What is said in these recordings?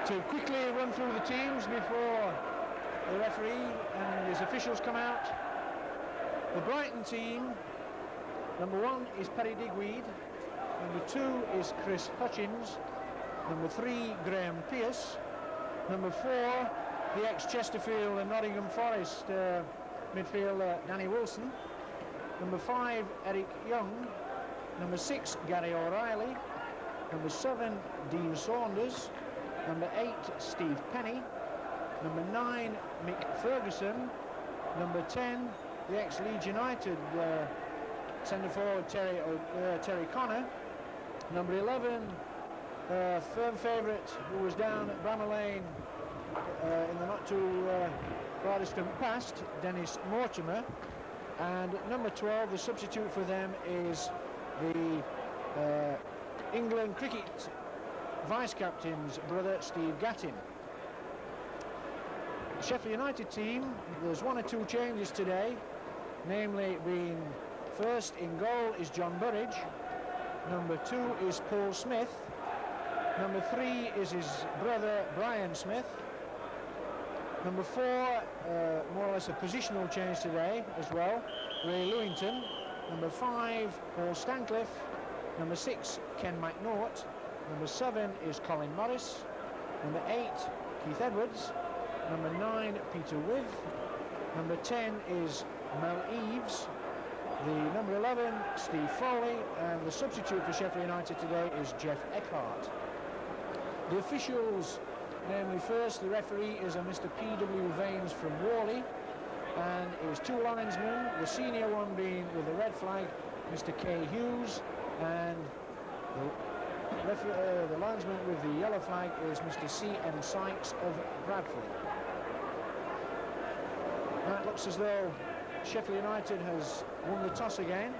To quickly run through the teams before the referee and his officials come out. The Brighton team, number 1 is Perry Digweed, number 2 is Chris Hutchins, number 3 Graham Pearce, number 4 the ex-Chesterfield and Nottingham Forest midfielder Danny Wilson, number 5 Eric Young, number 6 Gary O'Reilly, number 7 Dean Saunders, number 8 Steve Penny, number 9 Mick Ferguson, number 10 the ex-Leeds United centre forward Terry Connor, number 11 firm favourite who was down at Bramall Lane in the not too far distant past, Dennis Mortimer, and number 12 the substitute for them is the England cricket vice-captain's brother Steve Gattin. The Sheffield United team, there's 1 or 2 changes today, namely being first in goal is John Burridge, number 2 is Paul Smith, number 3 is his brother Brian Smith, number 4 more or less a positional change today as well, Ray Lewington, number 5 Paul Stancliffe, number 6 Ken McNaught, number 7 is Colin Morris, number 8 Keith Edwards, number 9 Peter With, number 10 is Mel Eves, the number 11 Steve Foley, and the substitute for Sheffield United today is Jeff Eckhart. The officials, namely first the referee is a Mr. P.W. Vaines from Worley, and his 2 linesmen, the senior one being with the red flag Mr. Kay Hughes, and the linesman with the yellow flag is Mr. C.M. Sykes of Bradford. Now it looks as though Sheffield United has won the toss again.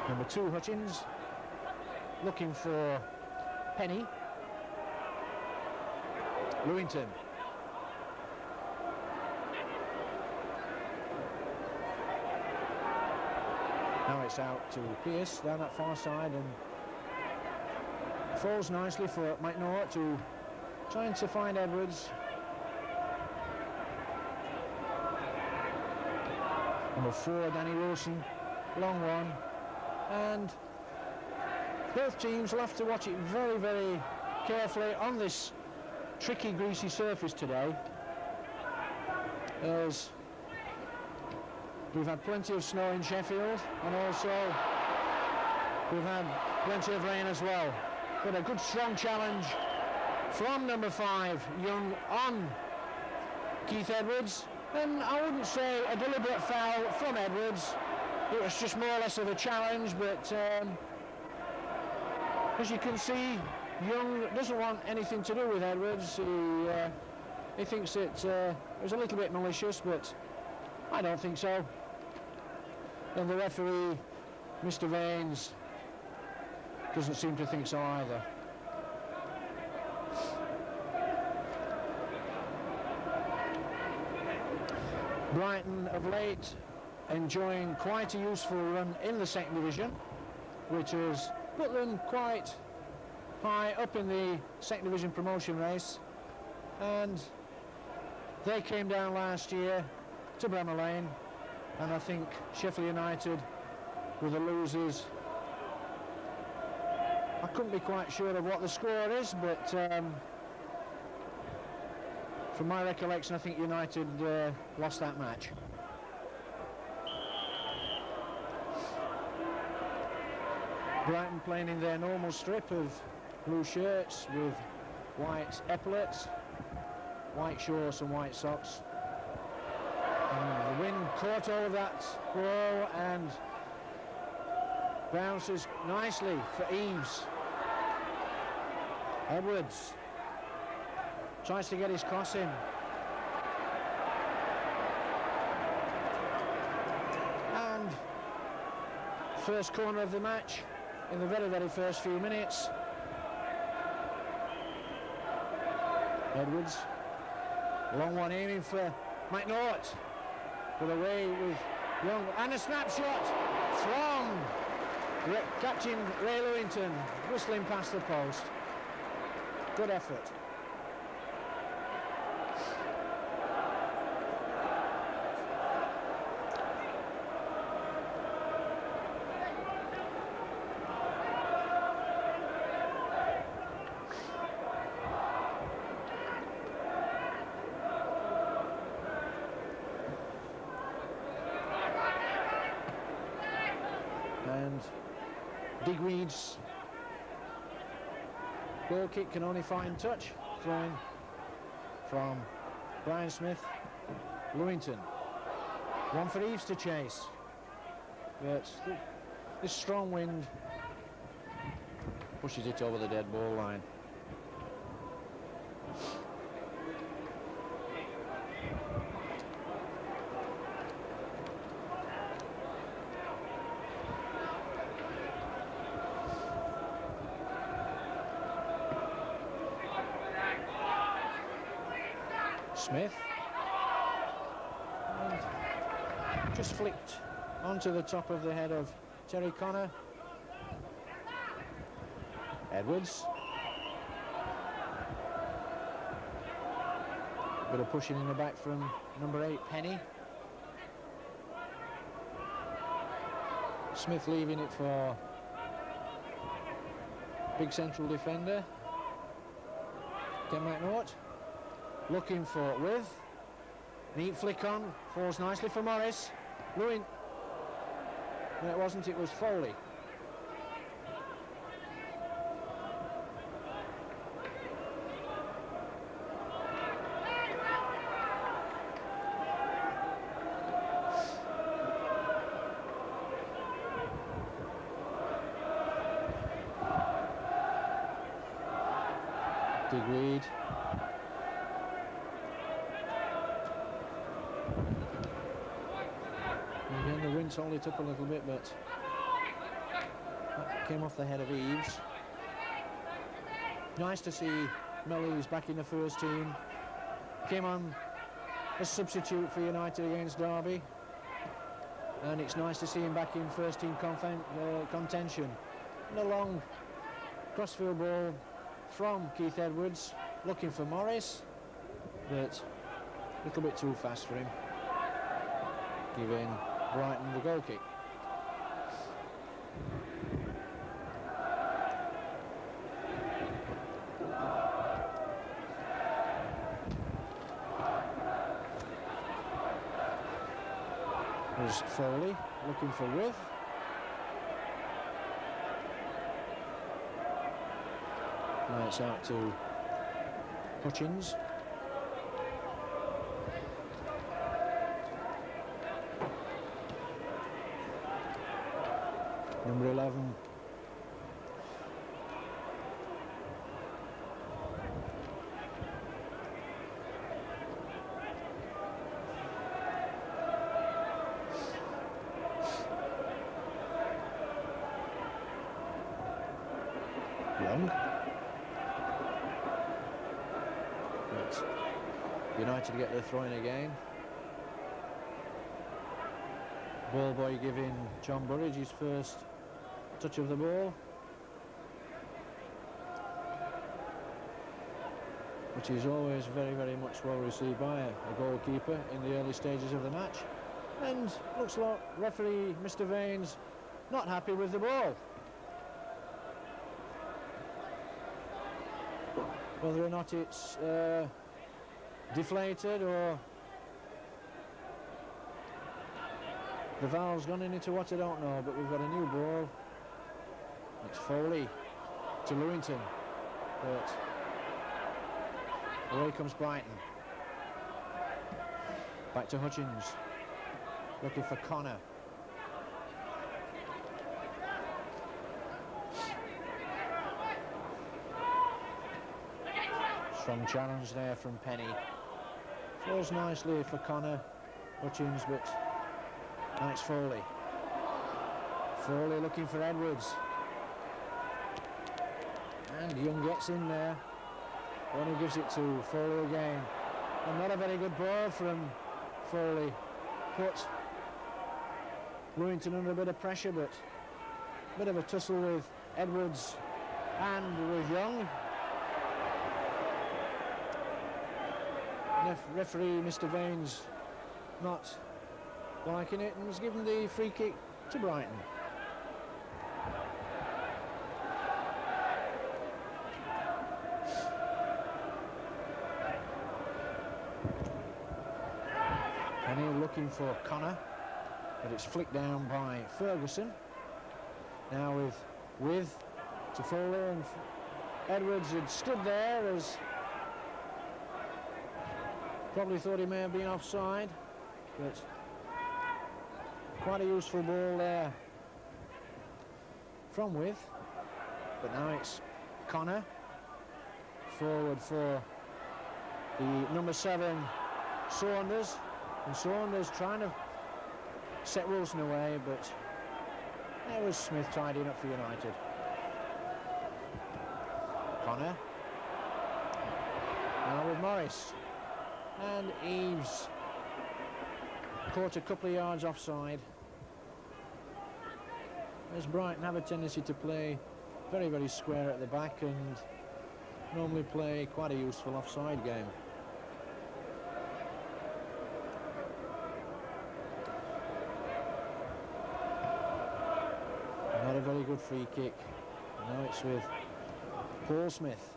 Number 2 Hutchins looking for Penny. Lewington. Now it's out to Pearce down that far side and falls nicely for McNaught to trying to find Edwards. Number 4 Danny Wilson, long one, and both teams will have to watch it very, very carefully on this tricky, greasy surface today, as we've had plenty of snow in Sheffield, and also we've had plenty of rain as well. But a good strong challenge from number 5 Young on Keith Edwards, and I wouldn't say a deliberate foul from Edwards. It was just more or less of a challenge, but as you can see, Young doesn't want anything to do with Edwards. He thinks it was a little bit malicious, but I don't think so. And the referee, Mr. Vaines, doesn't seem to think so either. Brighton of late enjoying quite a useful run in the second division, which has put them quite high up in the second division promotion race, and they came down last year to Bramall Lane, and I think Sheffield United were the losers. I couldn't be quite sure of what the score is, but from my recollection I think United lost that match. Brighton playing in their normal strip of blue shirts with white epaulets, white shorts and white socks. And the wind caught all of that ball and bounces nicely for Eves. Edwards tries to get his cross in. And first corner of the match in the very, very first few minutes. Edwards Long one aiming for McNaught. But away with Young. And a snapshot from Captain Ray Lewington, whistling past the post. Good effort. And Digweed's goal kick can only find touch. Throwing from Brian Smith. Lewington. One for Eves to chase. But this strong wind pushes it over the dead ball line. Smith, and just flicked onto the top of the head of Terry Connor. Edwards, bit of pushing in the back from number 8 Penny. Smith leaving it for big central defender Ken McNaught. Looking for with. Neat flick on. Falls nicely for Morris. Lewin. No, it wasn't. It was Foley. Digweed. Again, the wind solely took a little bit, but that came off the head of Eves. Nice to see Mellies back in the first team. Came on as substitute for United against Derby. And it's nice to see him back in first team contention. And a long crossfield ball from Keith Edwards, looking for Morris, but a little bit too fast for him, giving Brighton the goal kick. There's Foley looking for width. Now it's out to Hutchins. Number 11. Young. United get their throw in again. Ball boy giving John Burridge his first touch of the ball, which is always very, very much well received by a goalkeeper in the early stages of the match. And looks like referee Mr. Vane's not happy with the ball. Whether or not it's deflated or the valve's gone into what I don't know, but we've got a new ball. It's Foley to Lewington, but away comes Brighton. Back to Hutchins, looking for Connor. Strong challenge there from Penny. Falls nicely for Connor. Hutchins, but now it's Foley. Foley looking for Edwards. And Young gets in there. Only gives it to Foley again. And not a very good ball from Foley. Put Lewington under a bit of pressure, but a bit of a tussle with Edwards and with Young. Referee Mr. Vane's not liking it and has given the free kick to Brighton. Penny looking for Connor, but it's flicked down by Ferguson. Now with to Foley, and Edwards had stood there as probably thought he may have been offside, but quite a useful ball there from With. But now it's Connor forward for the number 7 Saunders, and Saunders trying to set Wilson away, but there was Smith tidying up for United. Connor now with Morris, and Eves caught a couple of yards offside. As Brighton have a tendency to play very, very square at the back and normally play quite a useful offside game. Not a very good free kick. Now it's with Paul Smith.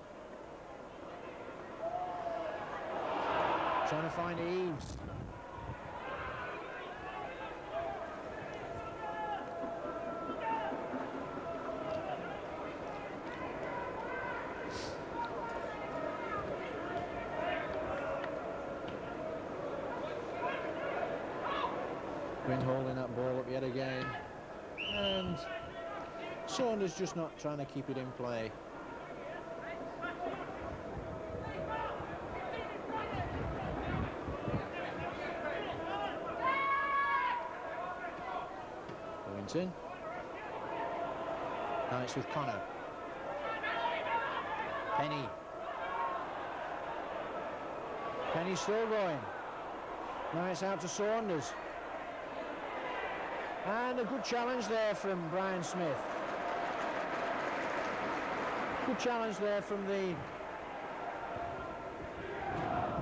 Trying to find Eves. Quinn holding that ball up yet again. And Saunders just not trying to keep it in play. In. Now it's with Connor. Penny. Penny still going. Now it's out to Saunders. And a good challenge there from Brian Smith. Good challenge there from the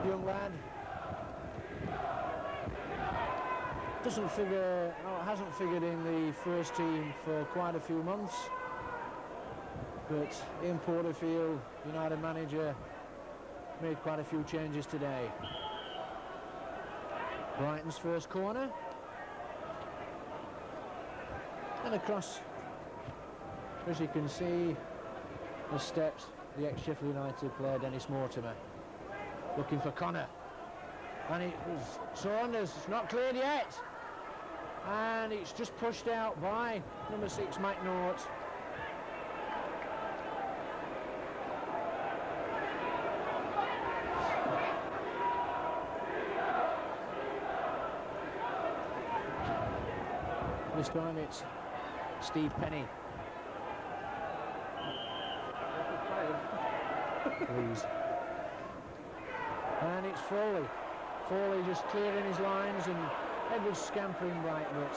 young lad. Doesn't figure, hasn't figured in the first team for quite a few months, but Ian Porterfield, United manager, made quite a few changes today. Brighton's first corner, and across, as you can see, the steps, the ex-Sheffield United player Dennis Mortimer, looking for Connor, and it was Saunders. It's not cleared yet. And it's just pushed out by number 6 McNaught. This time it's Steve Penny. Please. And it's Foley. Foley just clearing his lines, and Edwards scampering right, but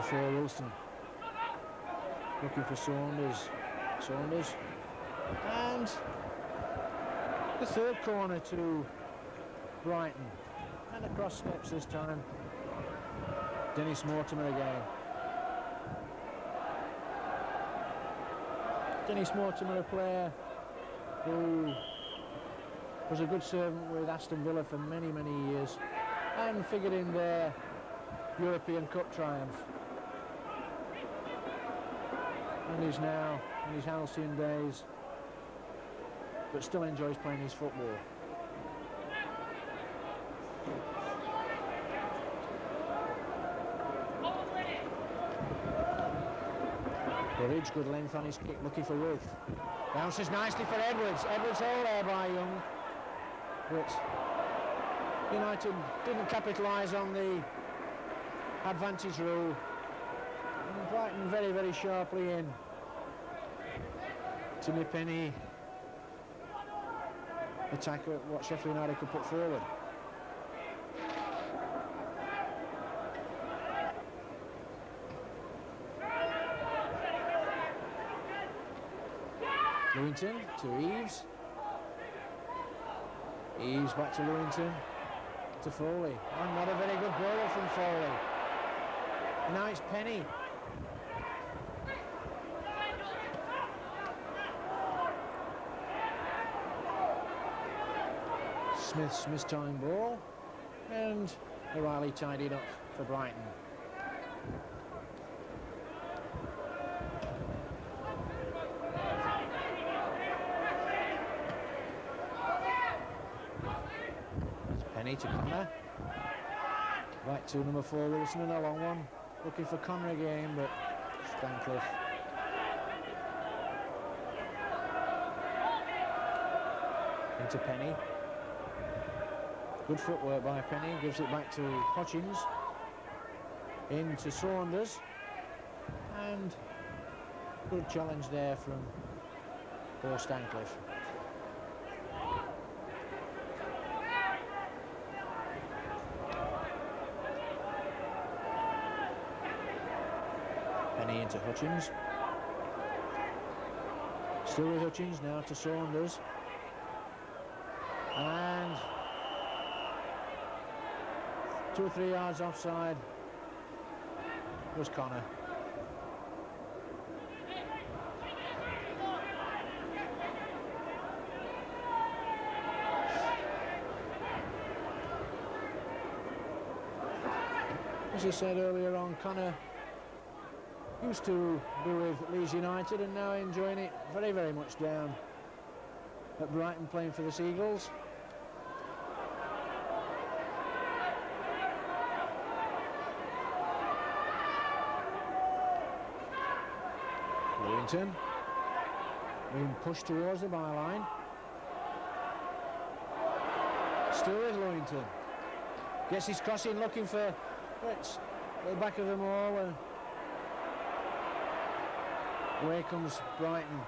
for Wilson looking for Saunders. Saunders, and the third corner to Brighton, and across steps this time. Dennis Mortimer again. Dennis Mortimer, a player who was a good servant with Aston Villa for many, many years and figured in their European Cup triumph, and is now in his halcyon days, but still enjoys playing his football. Burridge, good length on his kick, looking for Ruth. Bounces nicely for Edwards. Edwards held there by Young, but United didn't capitalise on the advantage rule. And Brighton very, very sharply in. Timmy Penny attack at what Sheffield United could put forward. Lewington to Eves. Eves back to Lewington to Foley. And not a very good ball from Foley. And now it's Penny. Smith's mistimed ball, and O'Reilly tied it up for Brighton. Penny to Connor. Back to number 4 Wilson, and a long one. Looking for Connor again, but Stancliffe. Into Penny. Good footwork by Penny, gives it back to Hutchins. Into Saunders. And good challenge there from poor Stancliffe. Penny into Hutchins. Still with Hutchins, now to Saunders. And 2 or 3 yards offside was Connor. As I said earlier on, Connor used to be with Leeds United and now enjoying it very, very much down at Brighton playing for the Seagulls. Lewington being pushed towards the byline. Still with Lewington. Gets his cross in, looking for it's the back of them all. And away comes Brighton.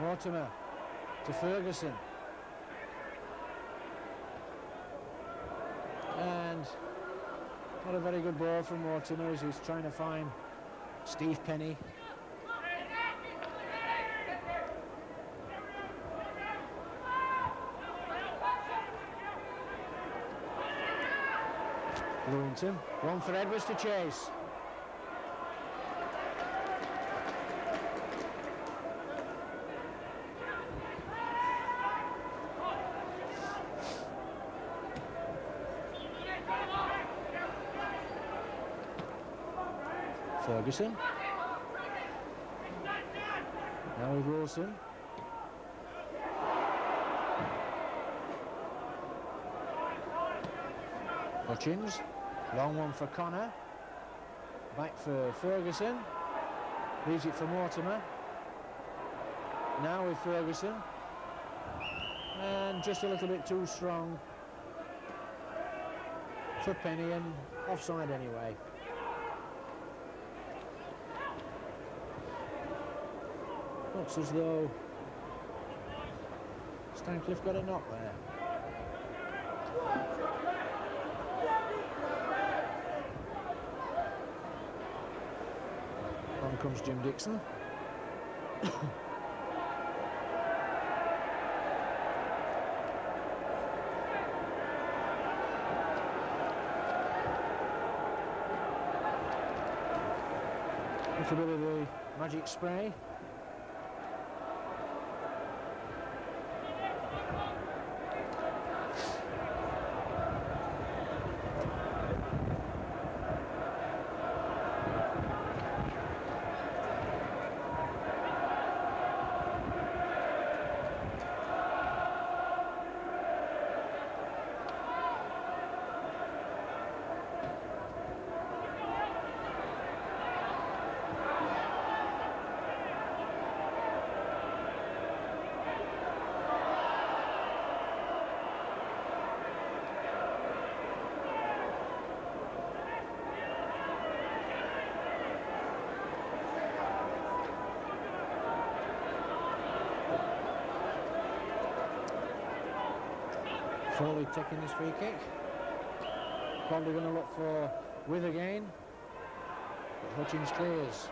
Mortimer to Ferguson. And not a very good ball from Mortimer as he's trying to find Steve Penny. Lewington, one for Edwards to chase. Ferguson. Now with Wilson. Hutchins. Long one for Connor. Back for Ferguson. Leaves it for Mortimer. Now with Ferguson. And just a little bit too strong for Penny, and offside anyway. Looks as though Stancliffe got a knock there. On comes Jim Dixon. Little bit of the magic spray. Foley taking this free kick. Probably going to look for With again. But Hutchins clears.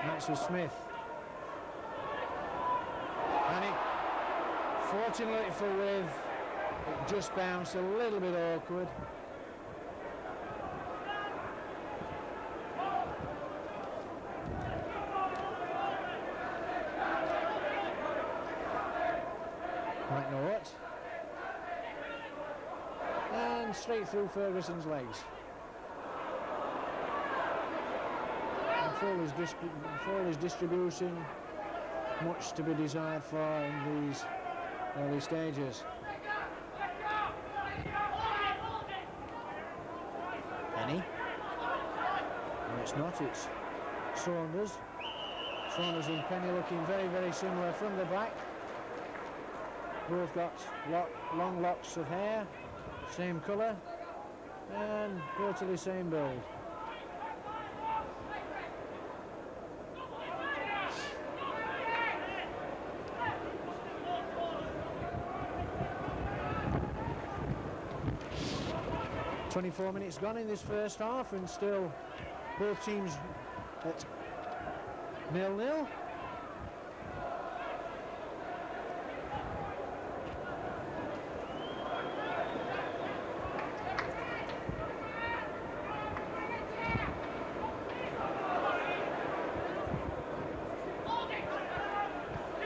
That's with Smith. And it, fortunately for With, it just bounced a little bit awkward. Might know what. And straight through Ferguson's legs. And Foley's distribution, much to be desired for in these early stages. Penny. No, it's not, it's Saunders. Saunders and Penny looking very, very similar from the back. Both got long locks of hair, same colour, and virtually same build. "24 minutes gone in this first half, and still both teams at 0-0.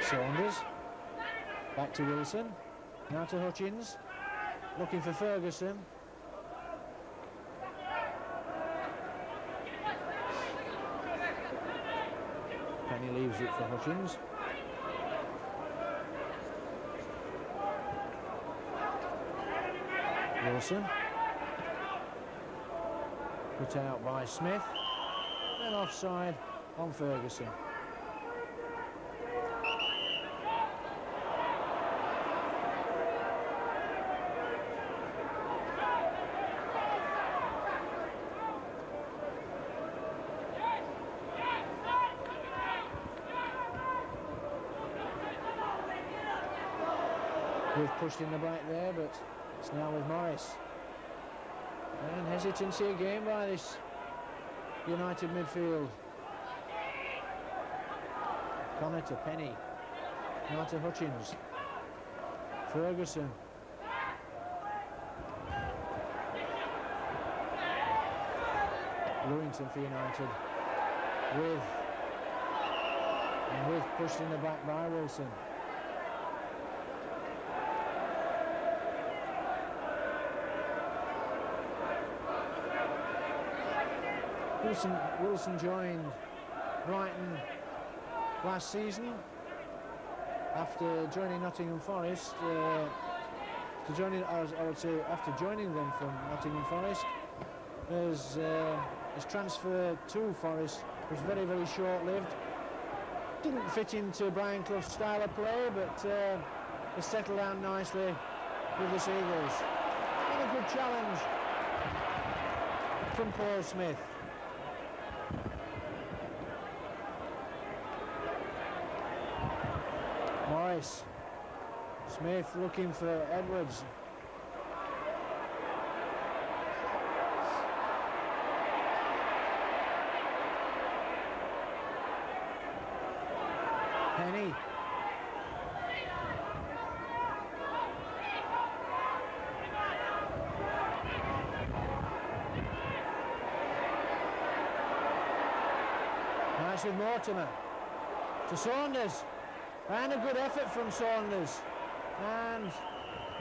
Saunders, back to Wilson, now to Hutchins, looking for Ferguson. Penny leaves it for Hutchins. Wilson, put out by Smith, and offside on Ferguson. We've pushed in the back there, but it's now with Morris. And hesitancy again by this United midfield. Connor to Penny. Now to Hutchins. Ferguson. Lewington for United. With pushed in the back by Wilson. Wilson joined Brighton last season after joining Nottingham Forest. After joining them from Nottingham Forest, his transfer to Forest was very, very short-lived. Didn't fit into Brian Clough's style of play, but has settled down nicely with the Seagulls. And a good challenge from Paul Smith. Morris. Smith looking for Edwards. Penny. Nice with Mortimer. To Saunders. And a good effort from Saunders. And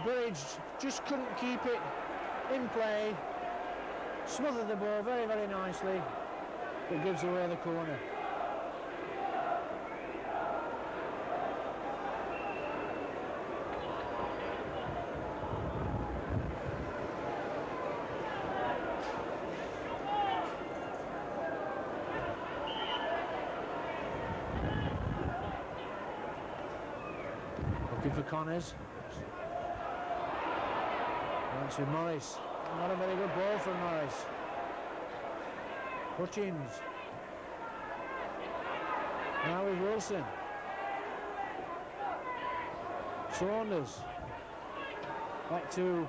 Bridge just couldn't keep it in play. Smothered the ball very, very nicely. But gives away the corner. Looking for Connors. That's with Morris. Not a very good ball from Morris. Hutchins. Now with Wilson. Saunders. Back to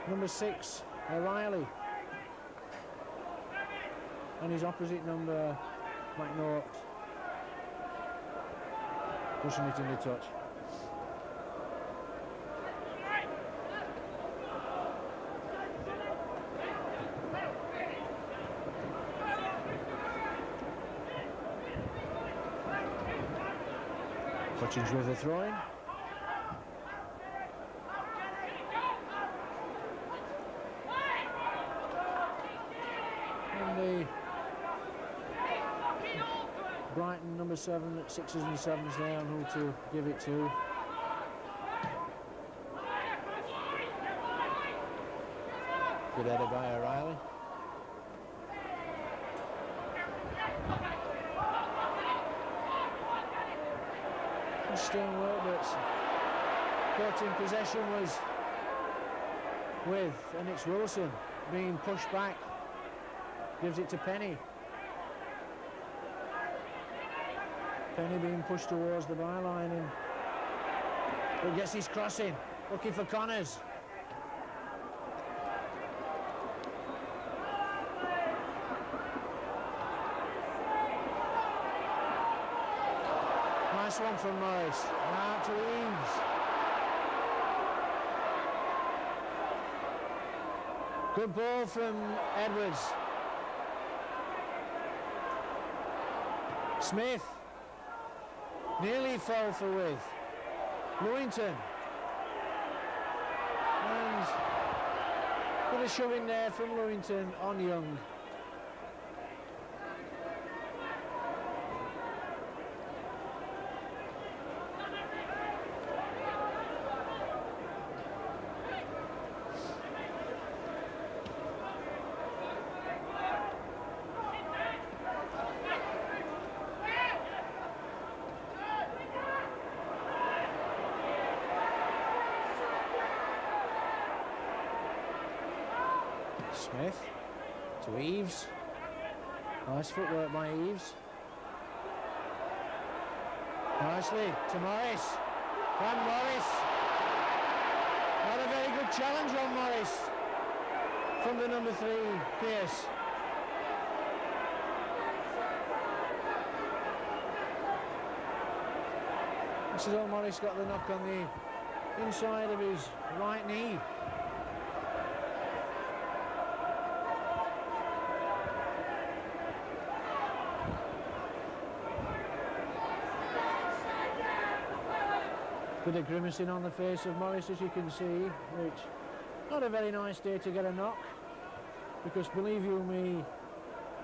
number 6, O'Reilly. And his opposite number, McNaught, pushing it in the touch. Hutchins with the throw-in. And the Brighton number 7 at 6s and 7s there on who to give it to. Good header by O'Reilly. Stern work, but caught in possession was with, and it's Wilson being pushed back. Gives it to Penny. Penny being pushed towards the byline, and he gets his crossing, looking for Connors. Nice one from Morris. Now to Eaves. Good ball from Edwards. Smith nearly fell for with. Lewington. And put a shove in there from Lewington on Young. Smith to Eaves. Nice footwork by Eaves. Nicely to Morris. And Morris. Not a very good challenge on Morris from the number 3, Pearce. This is all Morris got the knock on the inside of his right knee. Bit of grimacing on the face of Morris, as you can see, which not a very nice day to get a knock, because believe you me,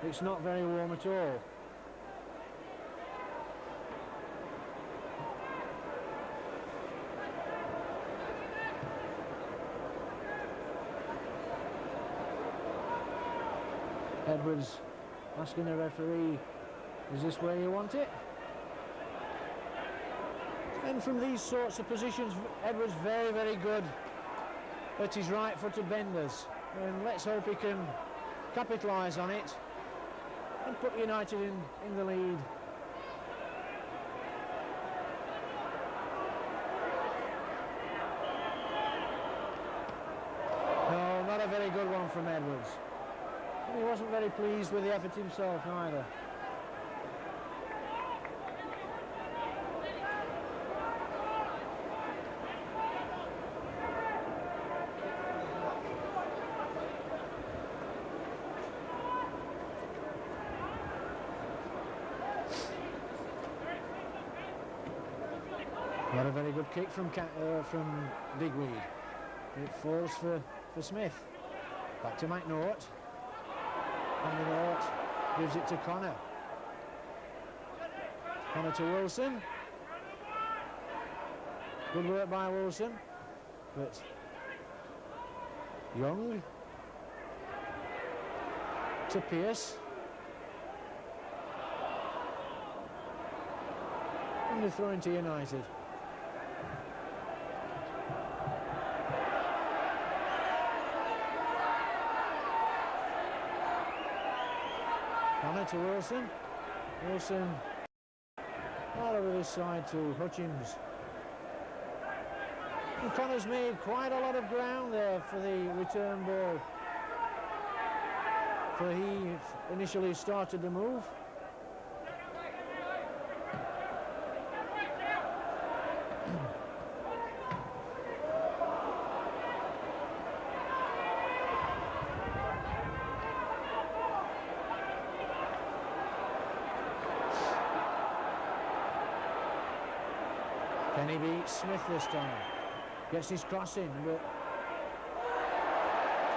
it's not very warm at all. Edwards asking the referee, is this where you want it? And from these sorts of positions, Edwards very, very good at his right-footed benders. And let's hope he can capitalise on it and put United in the lead. No, not a very good one from Edwards. And he wasn't very pleased with the effort himself either. Not a very good kick from Digweed. It falls for Smith. Back to McNaught. And McNaught gives it to Connor. Connor to Wilson. Good work by Wilson. But Young to Pearce. And the throw into United. Connor to Wilson. Wilson all over this side to Hutchins. And Connor's made quite a lot of ground there for the return ball. For he initially started the move. Penny beats Smith this time. Gets his cross in, but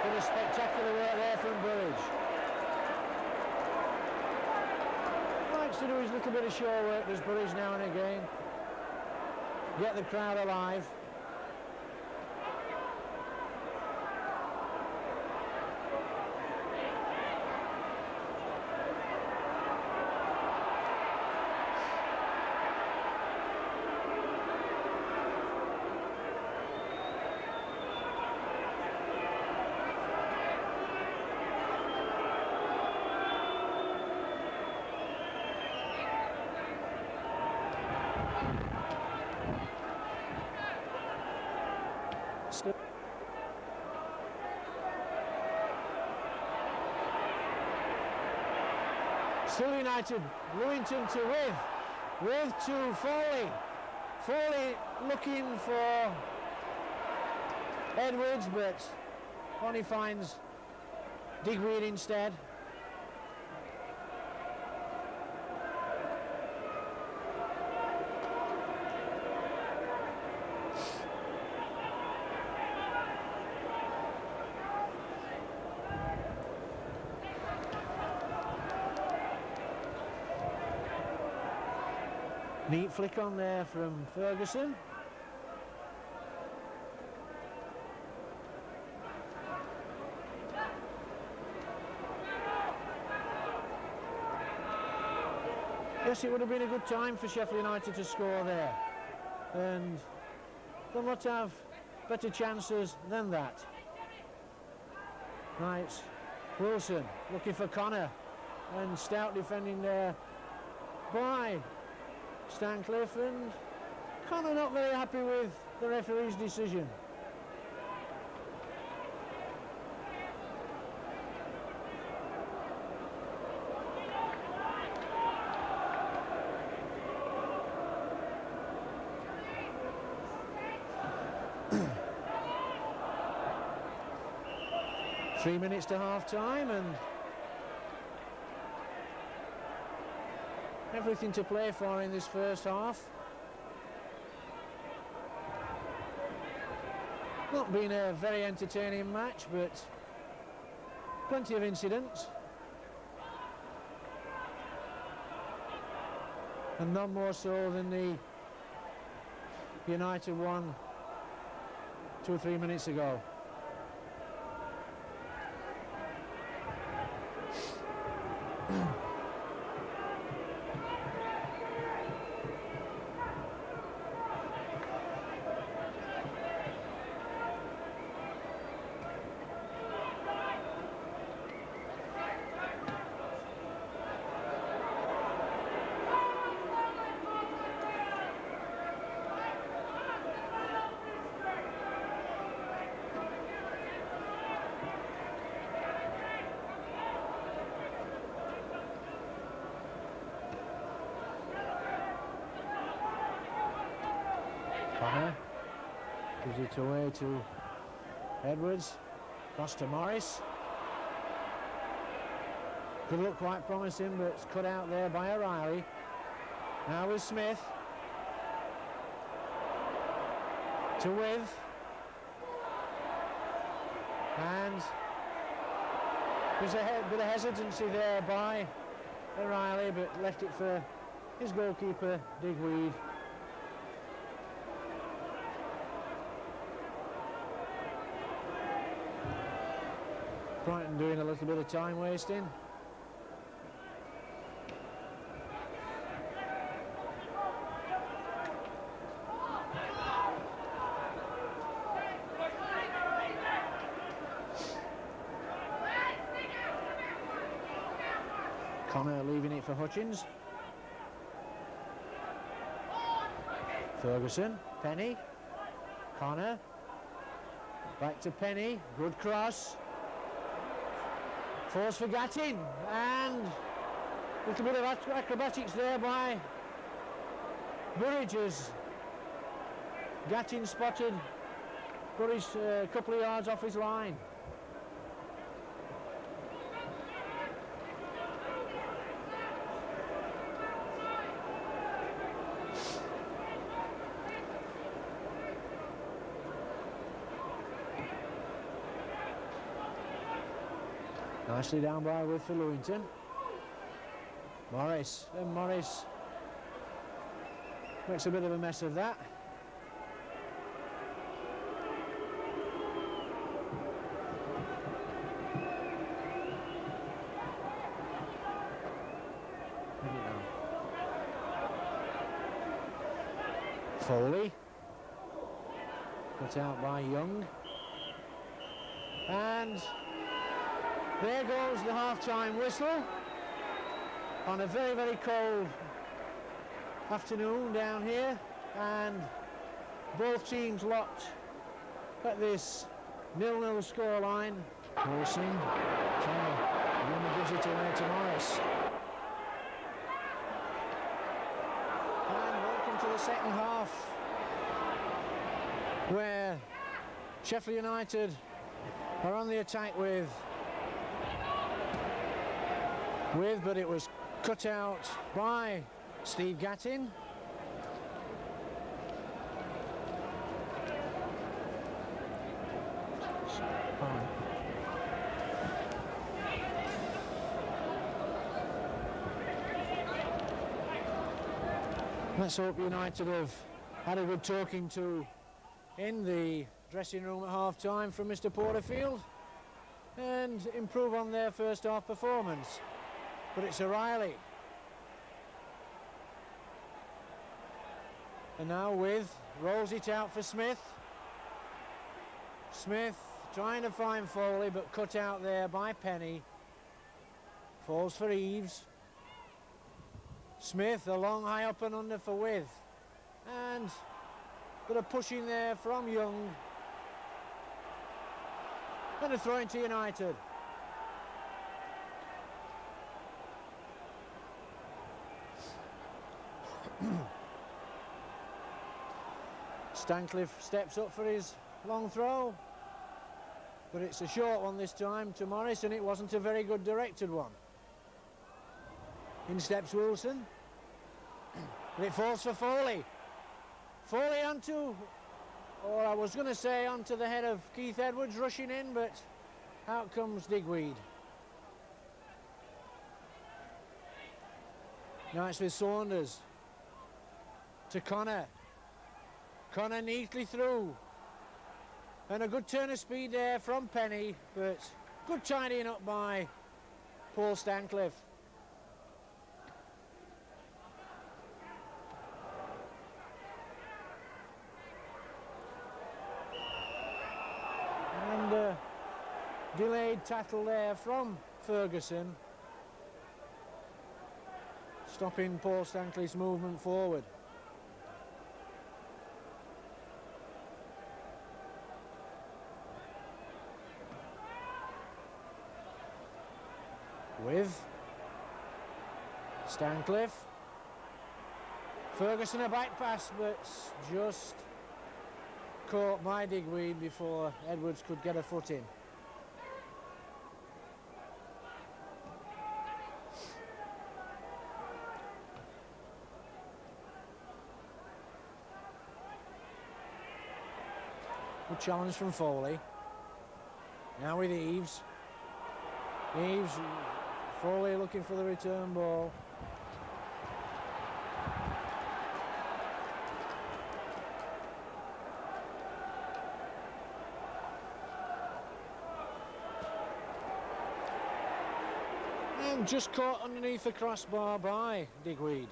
bit of spectacular work there from Burridge. Likes to do his little bit of show work, does Burridge, now and again. Get the crowd alive. Still United, Lewington to With to Foley. Foley looking for Edwards, but Bonnie finds Digweed instead. Neat flick on there from Ferguson. Yes, it would have been a good time for Sheffield United to score there, and they'll not have better chances than that. Right, Wilson looking for Connor, and stout defending there by Stancliffe, and Connor not very happy with the referee's decision. Three minutes to half time, and everything to play for in this first half. Not been a very entertaining match, but plenty of incidents. And none more so than the United one 2 or 3 minutes ago. Gives it away to Edwards, cross to Morris. Could look quite promising, but it's cut out there by O'Reilly. Now with Smith. To With. And there's a bit of hesitancy there by O'Reilly, but left it for his goalkeeper, Digweed. Brighton doing a little bit of time wasting. Connor leaving it for Hutchins. Ferguson, Penny. Connor. Back to Penny. Good cross. Force for Gattin. And a little bit of acrobatics there by Burridge as Gattin spotted Burridge a couple of yards off his line. Nicely down by with for Lewington. Morris, and Morris makes a bit of a mess of that. Foley, cut out by Young, and there goes the half-time whistle on a very, very cold afternoon down here, and both teams locked at this 0-0 scoreline. Wilson, Kenny gives it away to Morris. And welcome to the second half, where Sheffield United are on the attack with, but it was cut out by Steve Gattin. Let's hope United have had a good talking to in the dressing room at half-time from Mr. Porterfield and improve on their first half performance. But it's O'Reilly. And now with, rolls it out for Smith. Smith trying to find Foley, but cut out there by Penny. Falls for Eves. Smith, a long high up and under for With. And got a push in there from Young. And a throw into United. Stancliffe steps up for his long throw, but it's a short one this time to Morris, and it wasn't a very good directed one. In steps Wilson, and it falls for Foley. Foley onto, or I was going to say onto the head of Keith Edwards rushing in, but out comes Digweed. Now it's with Saunders to Connor. Connor neatly through, and a good turn of speed there from Penny, but good tidying up by Paul Stancliffe. And delayed tackle there from Ferguson, stopping Paul Stancliffe's movement forward. With Stancliffe, Ferguson a back pass, but just caught by Digweed before Edwards could get a foot in. Good challenge from Foley. Now with Eves. Eves, Foley looking for the return ball. And just caught underneath the crossbar by Digweed.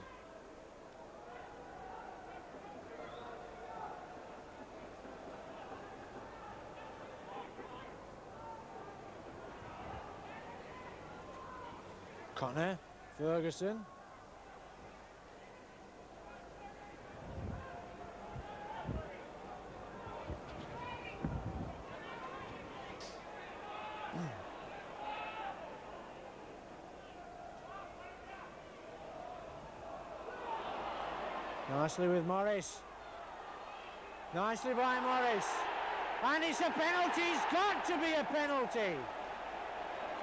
Connor, Ferguson. Nicely with Morris. Nicely by Morris. And it's a penalty. It's got to be a penalty.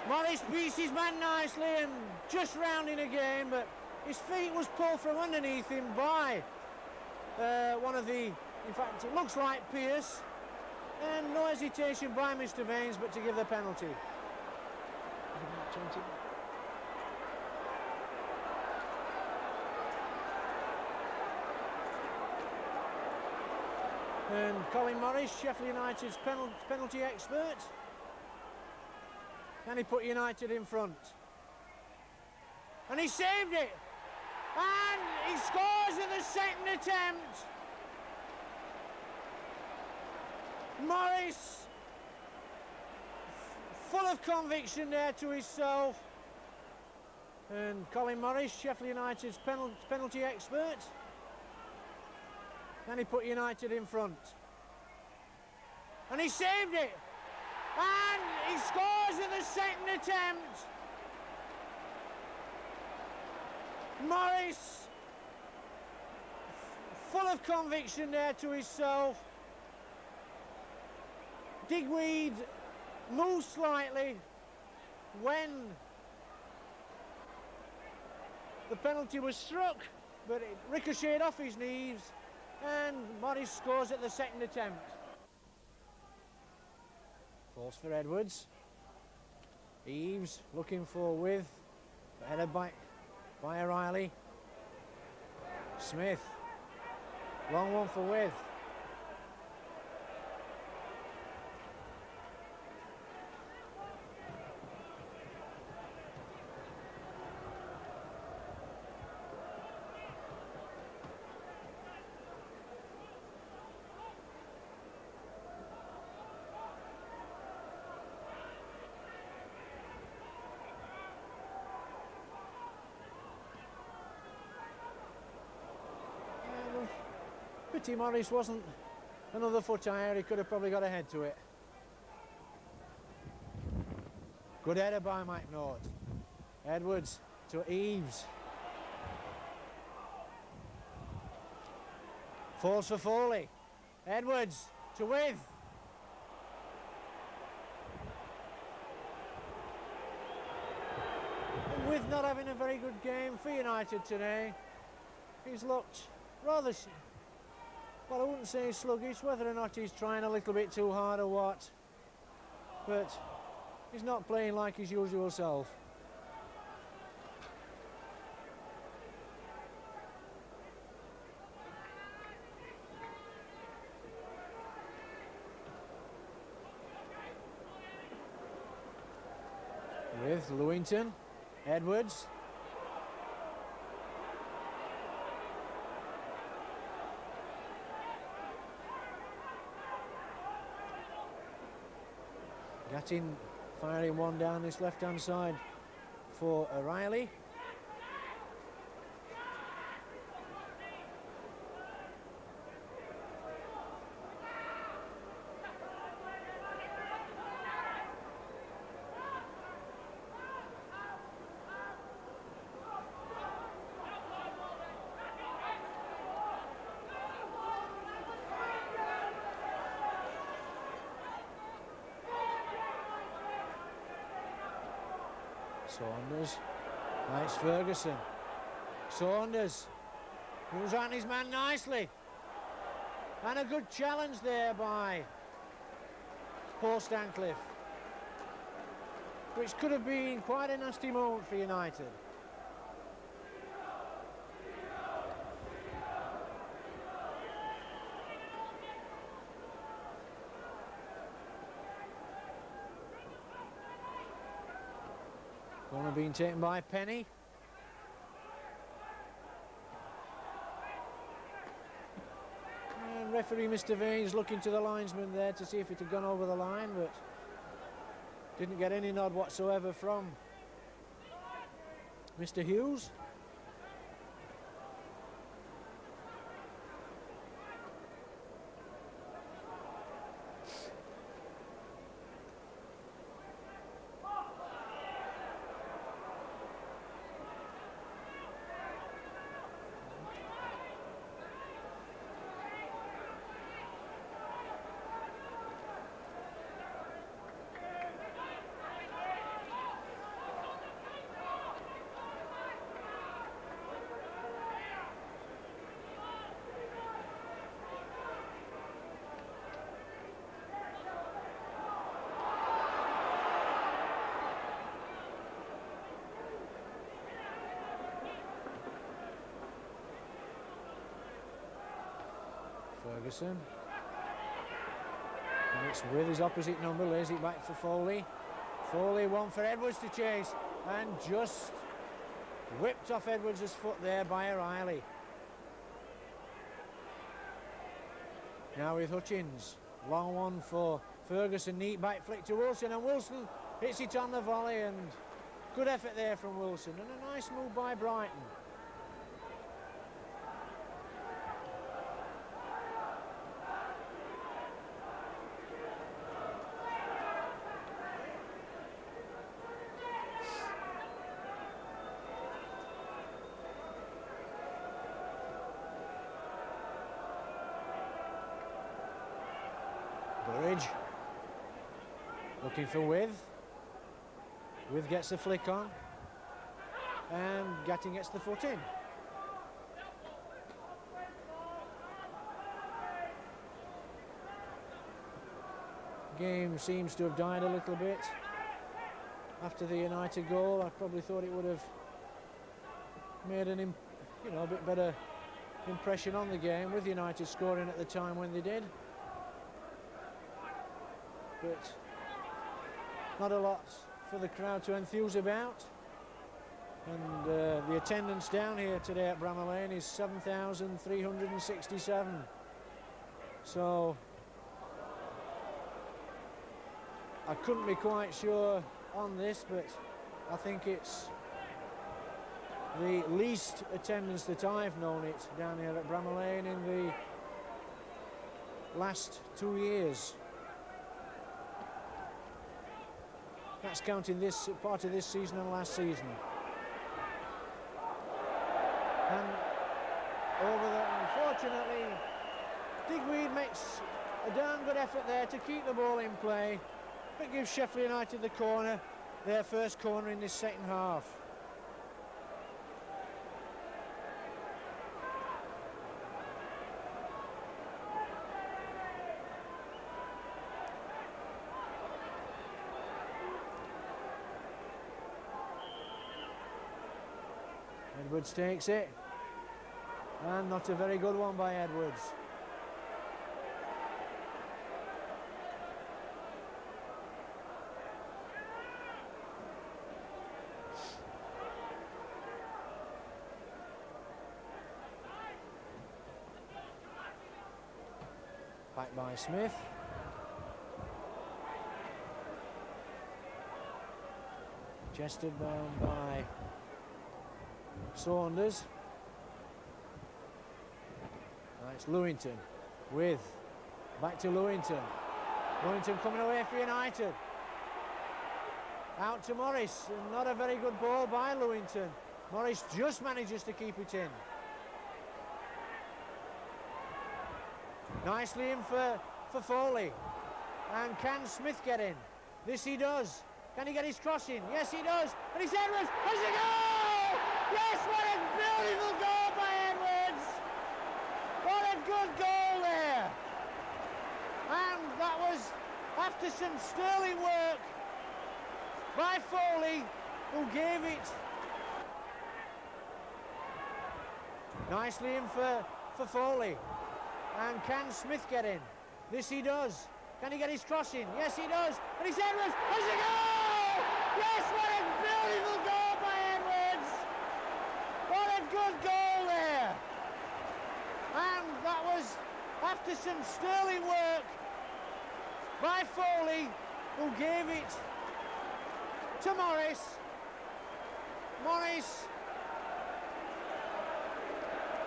Morris beats his man nicely and just rounding again, but his feet was pulled from underneath him by one of the, in fact, it looks like Pierce. And no hesitation by Mr. Vaines, but to give the penalty. And Colin Morris, Sheffield United's penalty expert. Can he put United in front? And he saved it! And he scores at the second attempt! Morris, full of conviction there to himself. And Colin Morris, Sheffield United's penalty expert. Can he put United in front? And he saved it! And he scores at the second attempt! Morris, full of conviction there to himself. Digweed moved slightly when the penalty was struck, but it ricocheted off his knees, and Morris scores at the second attempt. Falls for Edwards. Eves looking for width, headed by O'Reilly. Smith, long one for width. Pity Morris wasn't another foot higher, he could have probably got ahead to it. Good header by McNaught. Edwards to Eves. Falls for Foley. Edwards to With. And With not having a very good game for United today. He's looked rather... Well, I wouldn't say sluggish, whether or not he's trying a little bit too hard or what. But he's not playing like his usual self. With Lewington, Edwards. Gattin firing one down this left-hand side for O'Reilly. Saunders, nice Ferguson. Saunders moves on his man nicely. And a good challenge there by Paul Stancliffe, which could have been quite a nasty moment for United. Corner being taken by Penny. And referee Mr. Vaines looking to the linesman there to see if it had gone over the line, but didn't get any nod whatsoever from Mr. Hughes. Ferguson. And it's with his opposite number, lays it back for Foley. Foley, one for Edwards to chase, and just whipped off Edwards' foot there by O'Reilly. Now with Hutchins, long one for Ferguson, neat back flick to Wilson, and Wilson hits it on the volley, and good effort there from Wilson, and a nice move by Brighton. Burridge looking for With. With gets the flick on, and Gatting gets the foot in. Game seems to have died a little bit after the United goal. I probably thought it would have made an a bit better impression on the game with United scoring at the time when they did. But not a lot for the crowd to enthuse about, and the attendance down here today at Bramall Lane is 7,367. So I couldn't be quite sure on this, but I think it's the least attendance that I've known it down here at Bramall Lane in the last 2 years. That's counting this part of this season and last season. And over there, unfortunately, Digweed makes a darn good effort there to keep the ball in play, but gives Sheffield United the corner, their first corner in this second half. Edwards takes it, and not a very good one by Edwards. Back by Smith. Chested bound by Saunders. It's Lewington with back to Lewington. Lewington coming away for United. Out to Morris, and not a very good ball by Lewington. Morris just manages to keep it in. Nicely in for Foley. And can Smith get in? This he does. Can he get his cross in? Yes, he does. And it's Edwards. Has it goal? Yes, what a beautiful goal by Edwards. What a good goal there. And that was after some sterling work by Foley, who gave it nicely in for Foley. And can Smith get in? This he does. Can he get his cross in? Yes, he does. And it's Edwards. Has it goal? Yes, what a beautiful goal by Edwards. What a good goal there. And that was after some sterling work by Foley, who gave it to Morris. Morris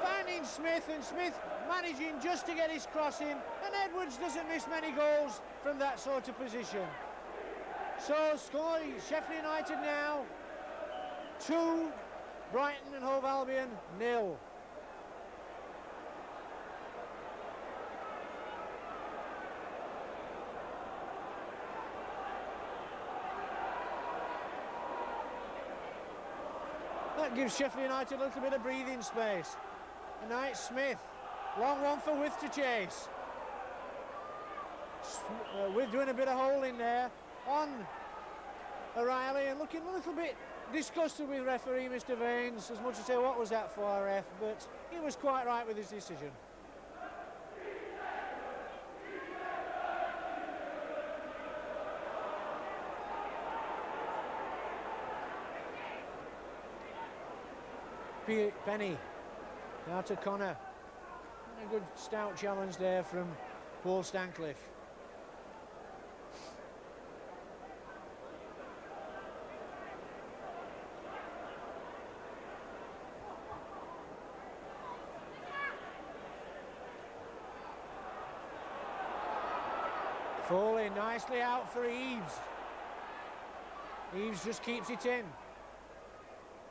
finding Smith, and Smith managing just to get his cross in, and Edwards doesn't miss many goals from that sort of position. So score Sheffield United now 2, Brighton and Hove Albion 0. That gives Sheffield United a little bit of breathing space. And now it's Smith. Long one for With to chase. With doing a bit of holding there on O'Reilly, and looking a little bit disgusted with referee Mr. Vaines, as much as say, what was that for, ref? But he was quite right with his decision. Penny. Now to Connor. And a good stout challenge there from Paul Stancliffe. Foley nicely out for Eves. Eves just keeps it in.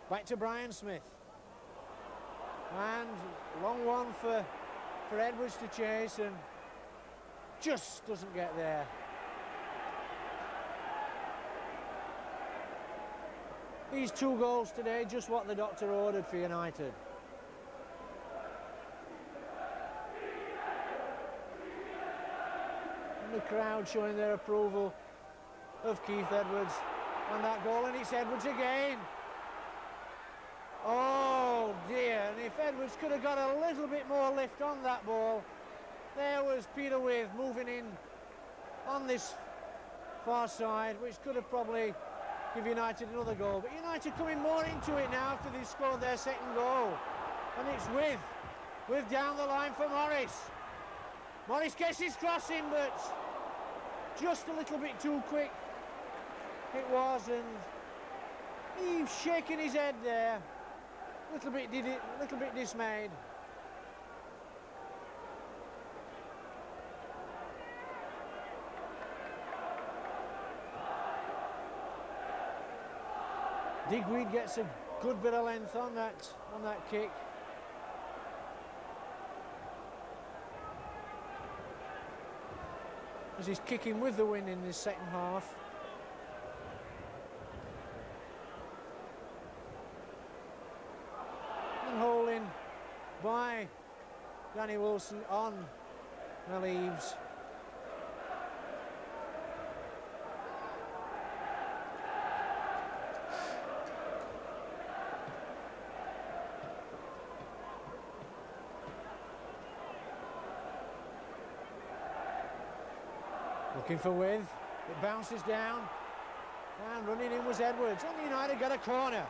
Back to Brian Smith. And long one for Edwards to chase, and just doesn't get there. These 2 goals today, just what the doctor ordered for United. The crowd showing their approval of Keith Edwards on that goal, and it's Edwards again. Oh dear, and if Edwards could have got a little bit more lift on that ball. There was Peter With moving in on this far side, which could have probably give United another goal. But United coming more into it now after they've scored their 2nd goal. And it's With down the line for Morris. Morris gets his crossing, but just a little bit too quick it was, and he's shaking his head there, a little bit dismayed. Digweed gets a good bit of length on that kick. As he's kicking with the wind in this 2nd half. And holding by Danny Wilson on Mel Eves. Looking for With, it bounces down, and running in was Edwards, and United got a corner.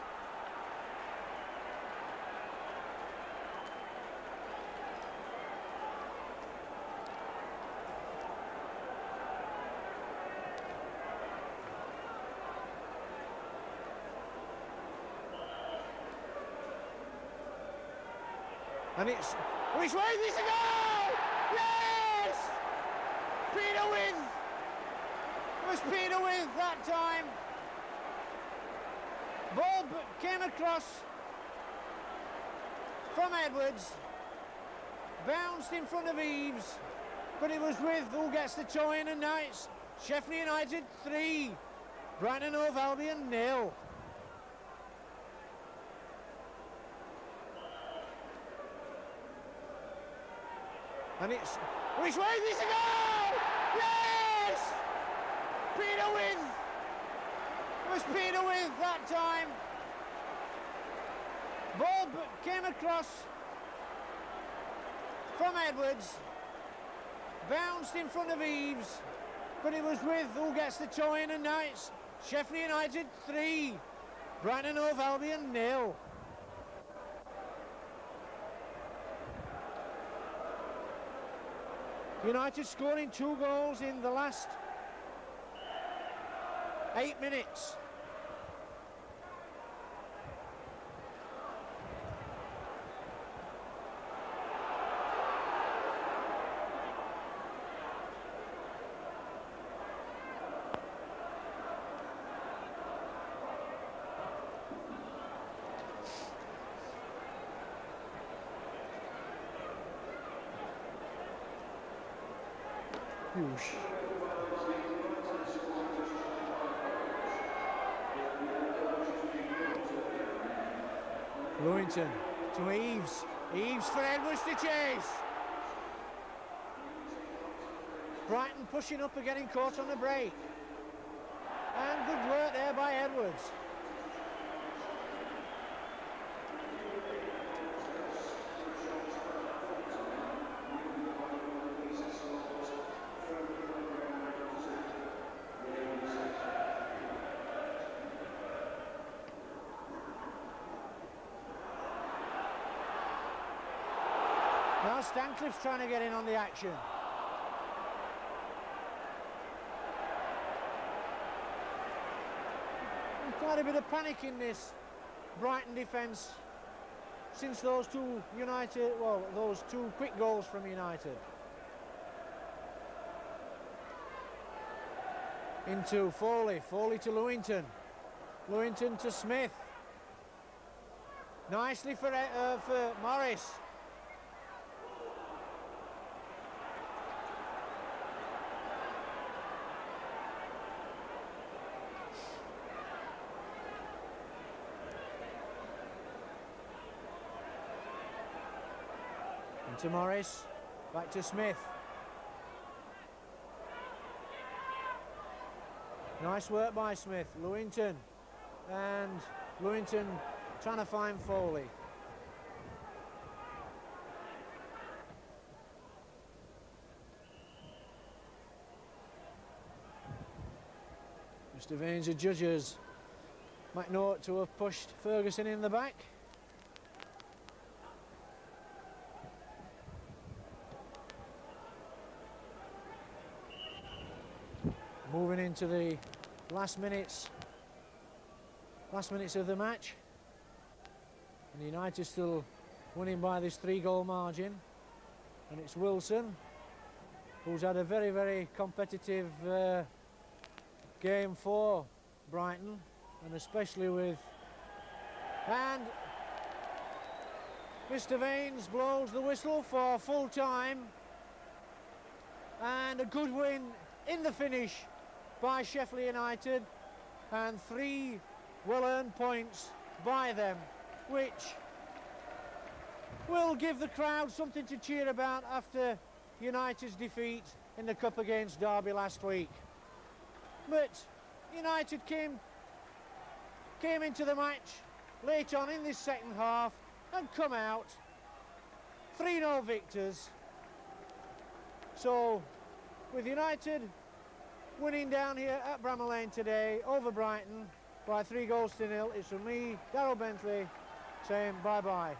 And it's which way is it go? Yes! Peter With. It was Peter With that time. Ball came across from Edwards, bounced in front of Eves, but it was With who gets the toe in, and now it's Sheffield United 3, Brighton Hove Albion 0. And it's which way is it go? Yes! Peter With. It was Peter With that time. Ball came across from Edwards, bounced in front of Eves, but it was With who gets the toe in, and now it's Sheffield United 3, Brighton Hove Albion 0. United scoring 2 goals in the last 8 minutes. Whoosh. Lewington to Eves. Eves for Edwards to chase. Brighton pushing up and getting caught on the break. And good work there by Edwards. Stancliffe's trying to get in on the action. And quite a bit of panic in this Brighton defence since those two those two quick goals from United. Into Foley, Foley to Lewington, Lewington to Smith. Nicely for Morris. Into Morris, back to Smith. Nice work by Smith, Lewington, and Lewington trying to find Foley. Mr. Vane's judges might know to have pushed Ferguson in the back. Moving into the last minutes of the match, and United still winning by this 3-goal margin, and it's Wilson who's had a very, very competitive game for Brighton, and especially with, and Mr. Vanes blows the whistle for full time, and a good win in the finish by Sheffield United, and 3 well-earned points by them, which will give the crowd something to cheer about after United's defeat in the Cup against Derby last week. But United came into the match late on in this second half and come out 3-0 victors. So with United winning down here at Bramall Lane today over Brighton by 3-0, it's from me, Darryl Bentley, saying bye-bye.